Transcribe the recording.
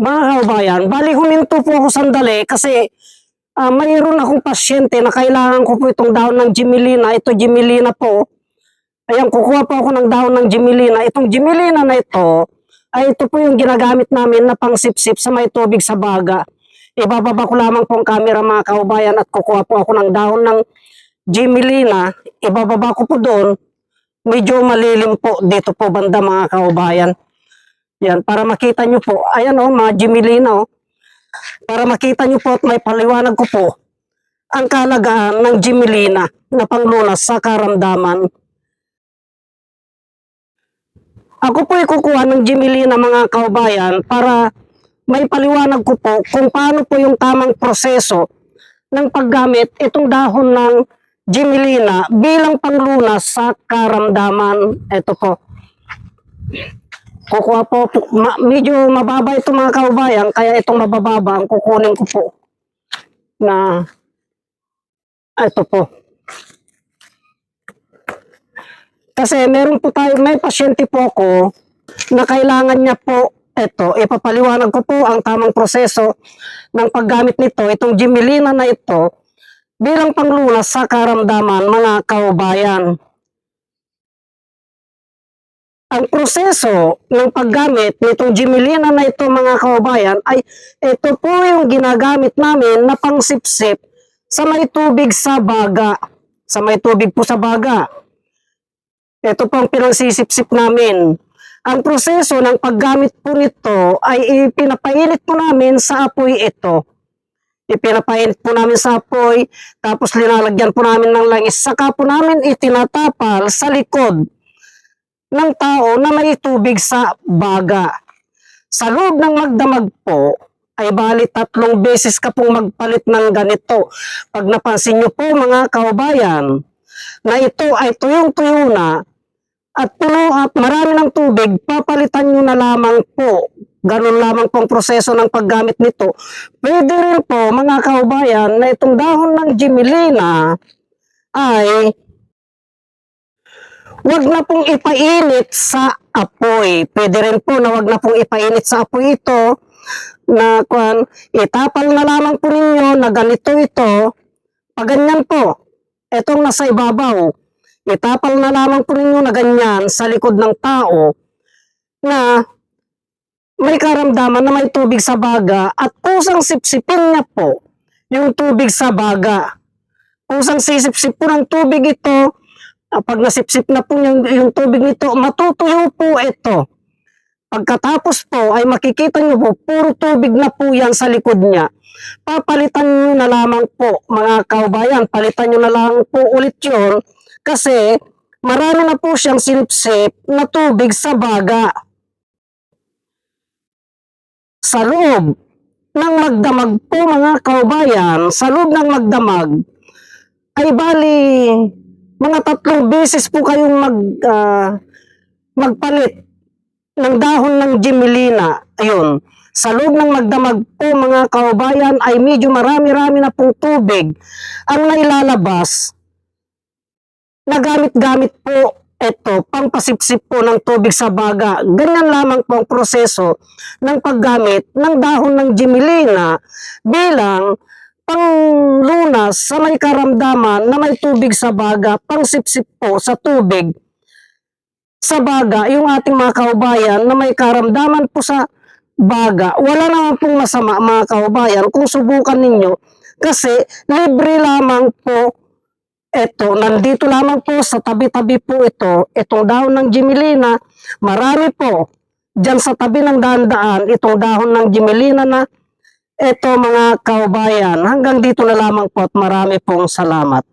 Mga kabayan, bali huminto po ako sandali kasi mayroon akong pasyente na kailangan ko po itong dahon ng Gmelina. Ito Gmelina po. Ayan, kukuha po ako ng dahon ng Gmelina. Itong Gmelina na ito, ay ito po yung ginagamit namin na pangsipsip sa may tubig sa baga. Ibababa ko lamang po ang camera mga kaubayan at kukuha po ako ng dahon ng Gmelina. Ibababa ko po doon. Medyo malilim po dito po banda mga kaubayan. Yan, para makita nyo po. Ayan o, mga Gmelina o. Para makita nyo po at may paliwanag ko po ang kalagaan ng Gmelina na panglunas sa karamdaman. Ako po ay kukuha ng Gmelina mga kaubayan para may paliwanag ko po kung paano po yung tamang proseso ng paggamit itong dahon ng Gmelina bilang panglunas sa karamdaman. Ito po. Kukuha po, medyo mababa ito mga kaubayan, kaya itong mabababa ang kukunin ko po na ito po. Kasi meron po tayo, may pasyente po ako na kailangan niya po ito, ipapaliwanag ko po ang tamang proseso ng paggamit nito, itong Gmelina na ito bilang panglunas sa karamdaman mga kaubayan. Ang proseso ng paggamit nitong Gmelina na ito mga kaubayan ay ito po yung ginagamit namin na pangsipsip sa may tubig sa baga. Sa may tubig po sa baga. Ito po ang pinagsisipsip namin. Ang proseso ng paggamit po nito ay ipinapainit po namin sa apoy ito. Ipinapainit po namin sa apoy, tapos linalagyan po namin ng langis. Saka po namin itinatapal sa likod ng tao na may tubig sa baga. Sa loob ng magdamag po, ay bali 3 beses ka pong magpalit ng ganito. Pag napansin nyo po mga kaubayan, na ito ay tuyong-tuyo na, at puno at marami ng tubig, papalitan nyo na lamang po. Ganun lamang pong proseso ng paggamit nito. Pwede rin po mga kaubayan na itong dahon ng Gmelina ay wag na pong ipainit sa apoy. Pwede rin po na wag na pong ipainit sa apoy ito, na itapal na lamang po ninyo na ganito ito, paganyan po, itong nasa ibabaw. Itapal na lamang po ninyo na ganyan sa likod ng tao na may karamdaman na may tubig sa baga at kusang sipsipin niya po yung tubig sa baga. Kusang sisipsip po ng tubig ito. Pag nasipsip na po yung tubig nito, matutuyo po ito. Pagkatapos po ay makikita nyo po, puro tubig na po yan sa likod niya. Papalitan nyo na lamang po mga kaubayan, palitan nyo na lang po ulit yun kasi marami na po siyang sinipsip na tubig sa baga. Sa loob ng magdamag po mga kaubayan, sa loob ng magdamag ay bali mga 3 beses po kayong magpalit ng dahon ng Gmelina. Ayun. Sa loob ng magdamag po mga kaubayan ay medyo marami-rami na pong tubig ang nailalabas na gamit-gamit po ito, pangpasipsip po ng tubig sa baga. Ganyan lamang po ang proseso ng paggamit ng dahon ng Gmelina bilang panglunas sa may karamdaman na may tubig sa baga, pangsipsip po sa tubig sa baga, yung ating mga kaubayan na may karamdaman po sa baga. Wala naman pong masama mga kaubayan kung subukan ninyo kasi libre lamang po ito. Nandito lamang po sa tabi-tabi po ito, itong dahon ng Gmelina. Marami po dyan sa tabi ng daan-daan itong dahon ng Gmelina na ito mga kaubayan. Hanggang dito na lamang po at marami pong salamat.